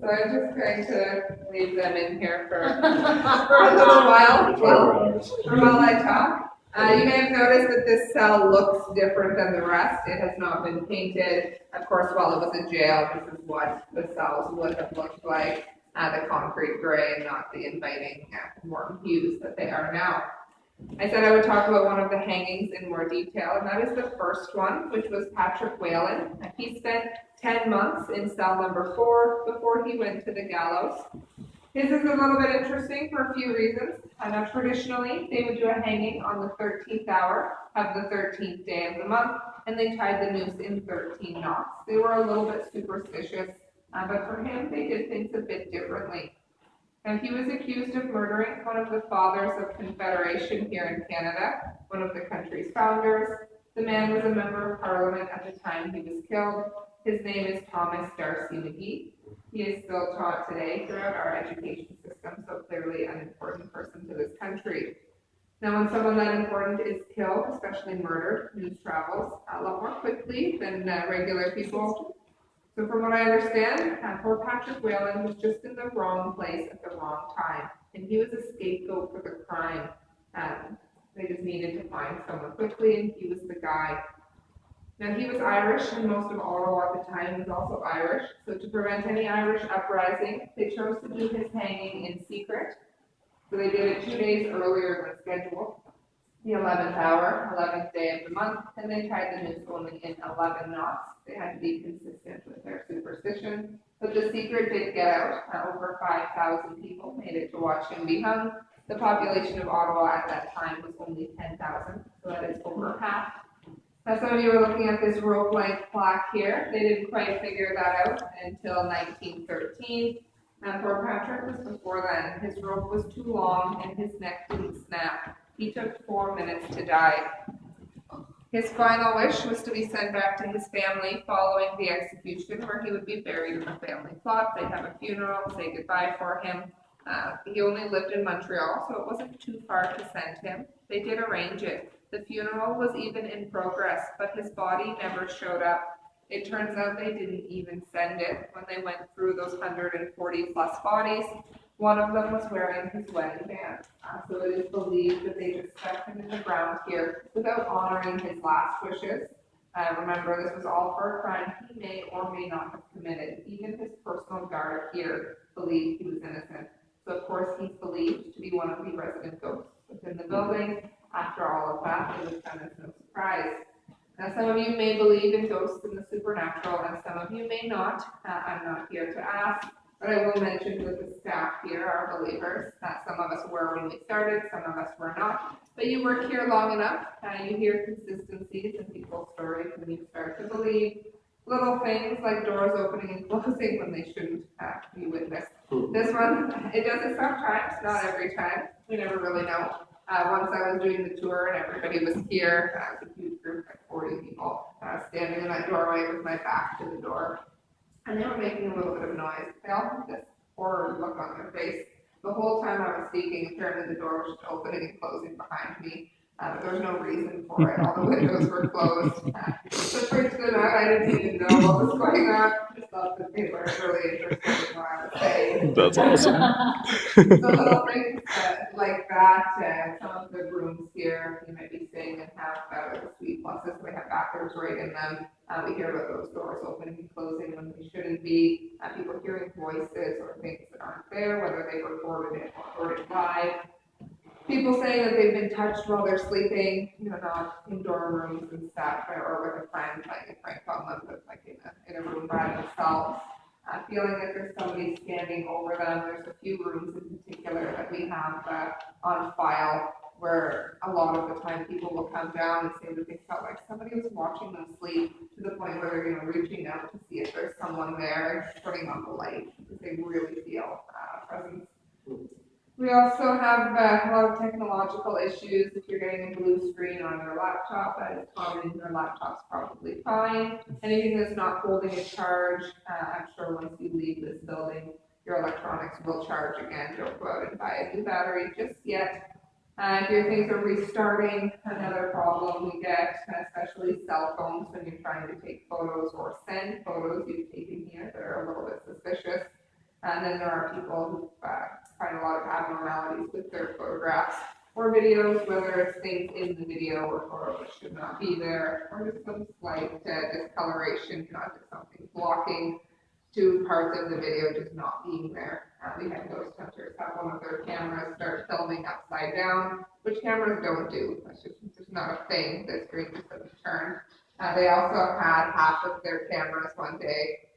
So I'm just going to leave them in here for a little while while I talk. You may have noticed that this cell looks different than the rest. It has not been painted. Of course, while it was a jail, this is what the cells would have looked like, the concrete gray and not the inviting warm hues that they are now. I said I would talk about one of the hangings in more detail, and that is the first one, which was Patrick Whalen. He spent 10 months in cell number 4 before he went to the gallows. His is a little bit interesting for a few reasons. Now, traditionally, they would do a hanging on the 13th hour of the 13th day of the month, and they tied the noose in 13 knots. They were a little bit superstitious, but for him, they did things a bit differently. And he was accused of murdering one of the fathers of Confederation here in Canada, one of the country's founders. The man was a member of Parliament at the time he was killed. His name is Thomas D'Arcy McGee. He is still taught today throughout our education system, so clearly an important person to this country. Now, when someone that important is killed, especially murdered, news travels a lot more quickly than regular people. So from what I understand, poor Patrick Whalen was just in the wrong place at the wrong time, and he was a scapegoat for the crime. They just needed to find someone quickly, and he was the guy. Now, he was Irish, and most of Ottawa at the time was also Irish. So to prevent any Irish uprising, they chose to do his hanging in secret. So they did it 2 days earlier than scheduled, the 11th hour, 11th day of the month, and they tied the noose only in 11 knots. They had to be consistent with their superstition. But the secret did get out. Over 5,000 people made it to watch him be hung. The population of Ottawa at that time was only 10,000, so that is over half. Now, some of you are looking at this rope-like plaque here. They didn't quite figure that out until 1913. Poor Patrick was before then. His rope was too long and his neck didn't snap. He took 4 minutes to die. His final wish was to be sent back to his family following the execution, where he would be buried in the family plot. They'd have a funeral, say goodbye for him. He only lived in Montreal, so it wasn't too far to send him. They did arrange it. The funeral was even in progress, but his body never showed up. It turns out they didn't even send it. When they went through those 140 plus bodies, one of them was wearing his wedding band. So it is believed that they just stuck him in the ground here without honoring his last wishes. Remember, this was all for a crime he may or may not have committed. Even his personal guard here believed he was innocent. So of course he's believed to be one of the resident ghosts within the building. After all of that, it was kind of no surprise. Now, some of you may believe in ghosts and the supernatural, and some of you may not. I'm not here to ask, but I will mention that the staff here are believers. Some of us were when we started, some of us were not. But you work here long enough, you hear consistencies in people's stories, and you start to believe little things like doors opening and closing when they shouldn't be witnessed. This one, it does it sometimes, not every time. We never really know. Once I was doing the tour and everybody was here, it was a huge group, like 40 people, standing in that doorway with my back to the door. And they were making a little bit of noise. They all had this horror look on their face. The whole time I was speaking, apparently the door was just opening and closing behind me. There was no reason for it. All the windows were closed. So it freaked them out. I didn't even know what was going on. I just thought that they were really interested in what I was saying. That's awesome. So little things like that. Some of the rooms here, you might be staying and have the suite pluses. They have bathrooms right in them. We hear about those doors opening and closing when they shouldn't be. People hearing voices or things that aren't there, whether they recorded it or recorded live. People saying that they've been touched while they're sleeping, not in dorm rooms and stuff, or with a friend, like a prank on them, but like in a room by themselves. Feeling that there's somebody standing over them. There's a few rooms in particular that we have on file where a lot of the time people will come down and say that they felt like somebody was watching them sleep to the point where they're, reaching out to see if there's someone there, turning on the light, because they really feel a presence. We also have a lot of technological issues. If you're getting a blue screen on your laptop, that is common. Your laptop's probably fine. Anything that's not holding a charge, I'm sure once you leave this building, your electronics will charge again. Don't go out and buy a new battery just yet. If your things are restarting, another problem we get, especially cell phones when you're trying to take photos or send photos you've taken here that are a little bit suspicious. And then there are people who find a lot of abnormalities with their photographs or videos, whether it's things in the video or photo that should not be there, or just some slight discoloration, just something blocking two parts of the video just not being there. We had ghost hunters have one of their cameras start filming upside down, which cameras don't do. That's just not a thing. The screen just doesn't turn. They also had half of their cameras one day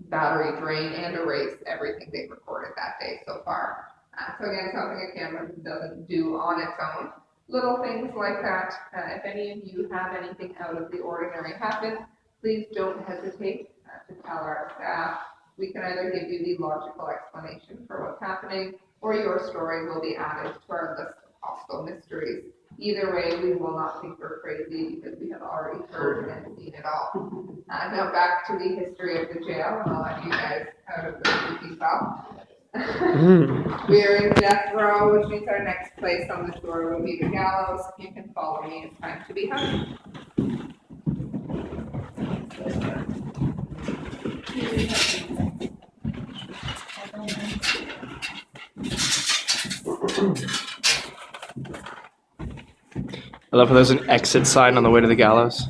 battery drain and erase everything they recorded that day so far. So again, something a camera doesn't do on its own. Little things like that. If any of you have anything out of the ordinary happen, please don't hesitate to tell our staff. We can either give you the logical explanation for what's happening, or your story will be added to our list of hostel mysteries. Either way, we will not think we're crazy because we have already heard and seen it all. Now back to the history of the jail, and I'll let you guys out of the creepy cell. We are in death row, which means our next place on the tour will be the gallows. You can follow me. It's time to be hung. I love how there's an exit sign on the way to the gallows.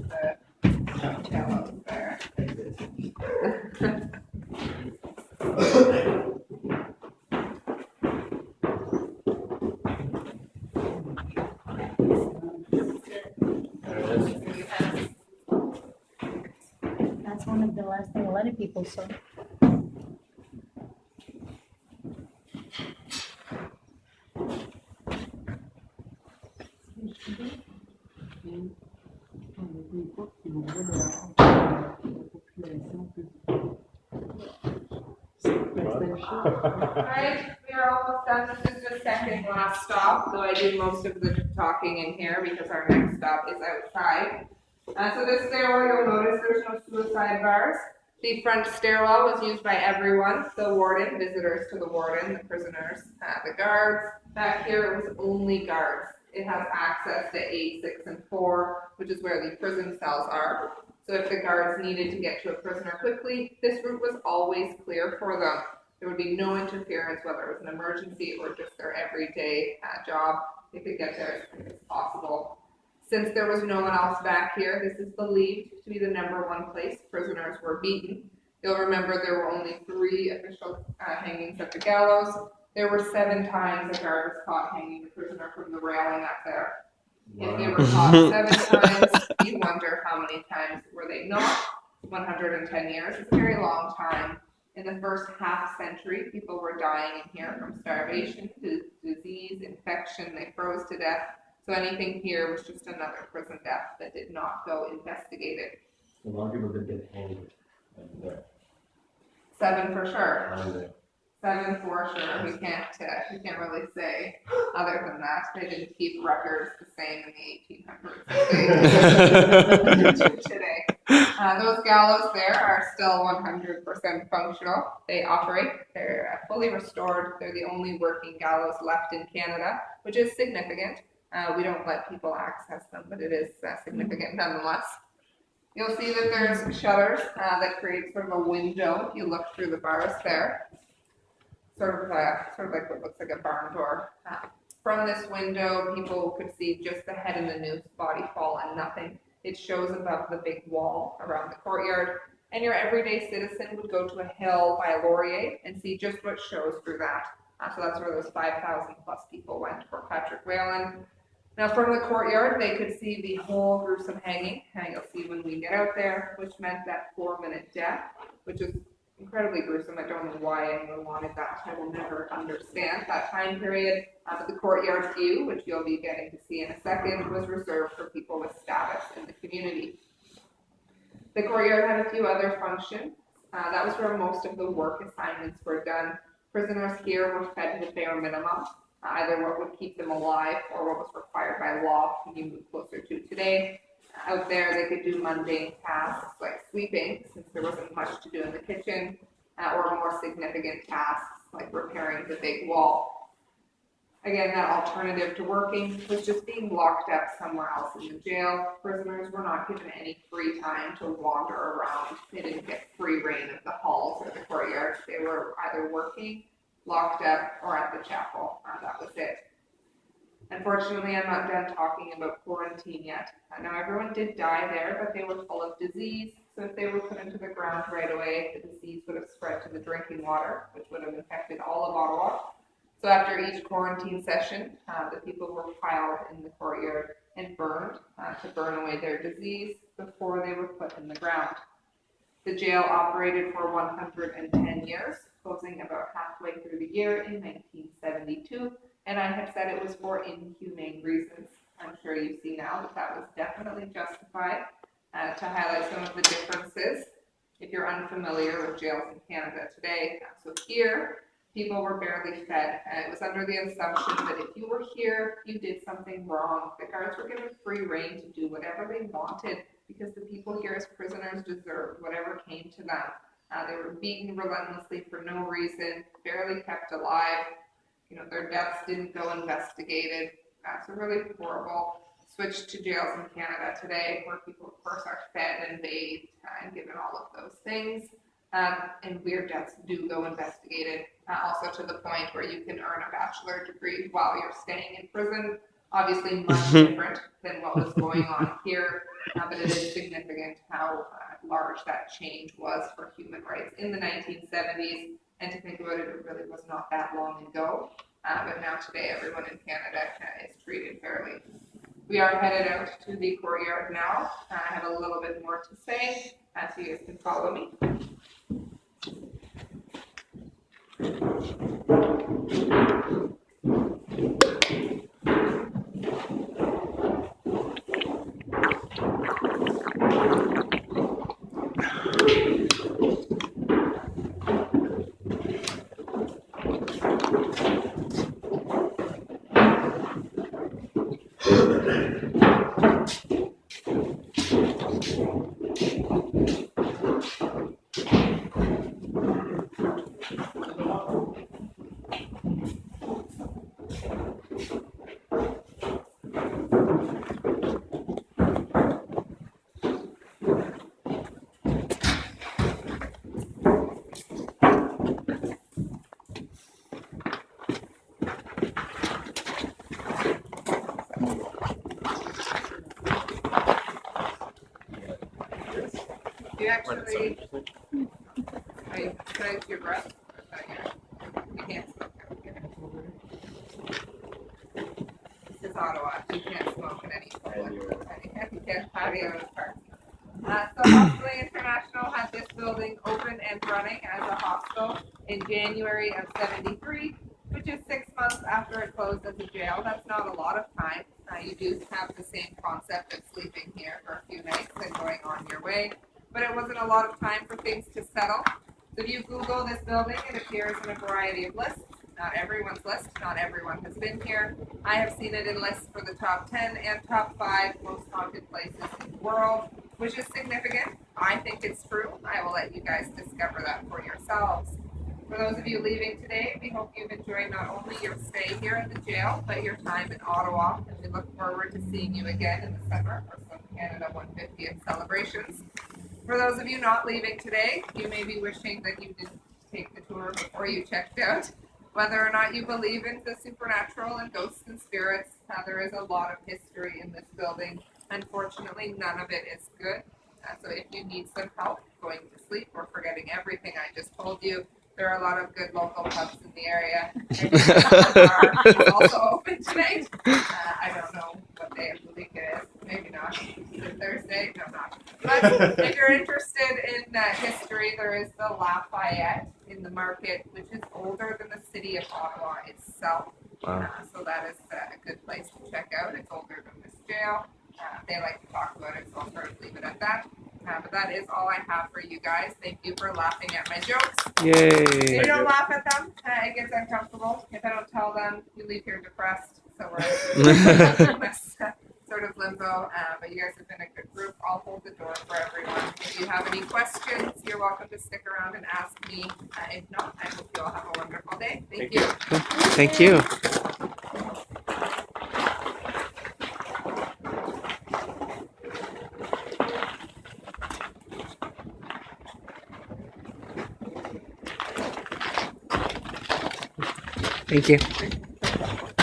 That's one of the last thing a lot of people saw. Alright, we are almost done. This is the second last stop, though I do most of the talking in here because our next stop is outside. So this stairwell, you'll notice there's no suicide bars. The front stairwell was used by everyone, the warden, visitors to the warden, the prisoners, the guards. Back here it was only guards. It has access to 8, 6, and 4, which is where the prison cells are. So if the guards needed to get to a prisoner quickly, this route was always clear for them. There would be no interference, whether it was an emergency or just their everyday job. They could get there as quick as possible. Since there was no one else back here, this is believed to be the #1 place prisoners were beaten. You'll remember there were only 3 official hangings at the gallows. There were 7 times a guard was caught hanging the prisoner from the railing up there. Wow. If they were caught 7 times, you wonder how many times were they not. 110 years is a very long time. In the first half century, people were dying in here from starvation, disease, infection. They froze to death. So anything here was just another prison death that did not go investigated. A lot of people did get hanged. 7 for sure. 7 for sure. We can't really say other than that. They didn't keep records the same in the 1800s as they do today. Those gallows there are still 100% functional. They operate. They're fully restored. They're the only working gallows left in Canada, which is significant. We don't let people access them, but it is significant nonetheless. You'll see that there's shutters that create sort of a window if you look through the bars there. Sort of like what looks like a barn door. From this window, people could see just the head and the noose, body fall, and nothing. It shows above the big wall around the courtyard, and your everyday citizen would go to a hill by Laurier and see just what shows through that. So that's where those 5,000 plus people went for Patrick Whalen. Now from the courtyard, they could see the whole gruesome hanging, and you'll see when we get out there, which meant that 4-minute death, which is incredibly gruesome. I don't know why anyone wanted that. I will never understand that time period. But the courtyard view, which you'll be getting to see in a second, was reserved for people with status in the community. The courtyard had a few other functions. That was where most of the work assignments were done. Prisoners here were fed the bare minimum, either what would keep them alive or what was required by law when you move closer to today. Out there, they could do mundane tasks like sweeping, since there wasn't much to do in the kitchen, or more significant tasks like repairing the big wall. Again, that alternative to working was just being locked up somewhere else in the jail. Prisoners were not given any free time to wander around. They didn't get free reign of the halls or the courtyard. They were either working, locked up, or at the chapel. That was it. Unfortunately, I'm not done talking about quarantine yet. Now, everyone did die there, but they were full of disease. So if they were put into the ground right away, the disease would have spread to the drinking water, which would have infected all of Ottawa. So after each quarantine session, the people were piled in the courtyard and burned to burn away their disease before they were put in the ground. The jail operated for 110 years, closing about halfway through the year in 1972, and I have said it was for inhumane reasons. I'm sure you see now that that was definitely justified. To highlight some of the differences, if you're unfamiliar with jails in Canada today, so here, people were barely fed, and it was under the assumption that if you were here, you did something wrong. The guards were given free reign to do whatever they wanted because the people here as prisoners deserved whatever came to them. They were beaten relentlessly for no reason, barely kept alive. Their deaths didn't go investigated. So really horrible. Switched to jails in Canada today, where people, of course, are fed and bathed and given all of those things. And weird deaths do go investigated, also to the point where you can earn a bachelor degree while you're staying in prison. Obviously much different than what was going on here, but it is significant how large that change was for human rights in the 1970s. And to think about it, it really was not that long ago. But now today, everyone in Canada is treated fairly. We are headed out to the courtyard now. I have a little bit more to say, so you guys can follow me. You actually, can I do your breath? You can't smoke out here. This is Ottawa. You can't smoke in any public. You can't patio in park. So Hostel International had this building open and running as a hostel in January of '73, which is 6 months after it closed as a jail. That's not a lot of time. You do have the same concept of sleeping here for a few nights and going on your way. But it wasn't a lot of time for things to settle. So if you Google this building, it appears in a variety of lists. Not everyone's list, not everyone has been here. I have seen it in lists for the top 10 and top 5 most haunted places in the world, which is significant. I think it's true. I will let you guys discover that for yourselves. For those of you leaving today, we hope you've enjoyed not only your stay here at the jail, but your time in Ottawa, and we look forward to seeing you again in the summer for some Canada 150th celebrations. For those of you not leaving today, you may be wishing that you didn't take the tour before you checked out. Whether or not you believe in the supernatural and ghosts and spirits, there is a lot of history in this building. Unfortunately, none of it is good. So if you need some help going to sleep or forgetting everything I just told you, there are a lot of good local pubs in the area. The bar is also open tonight. I don't know what day of the week it is. maybe not. Is it Thursday? No, not. But if you're interested in history, there is the Lafayette in the market, which is older than the city of Ottawa itself. Wow. So that is a good place to check out. It's older than this jail. They like to talk about it, so I'll sort of leave it at that. But that is all I have for you guys. Thank you for laughing at my jokes. If you Yay. don't laugh at them, it gets uncomfortable. If I don't tell them, you leave here depressed. So we're in this sort of limbo. But you guys have been a good group. I'll hold the door for everyone. If you have any questions, you're welcome to stick around and ask me. If not, I hope you all have a wonderful day. Thank you. Thank you. Thank you.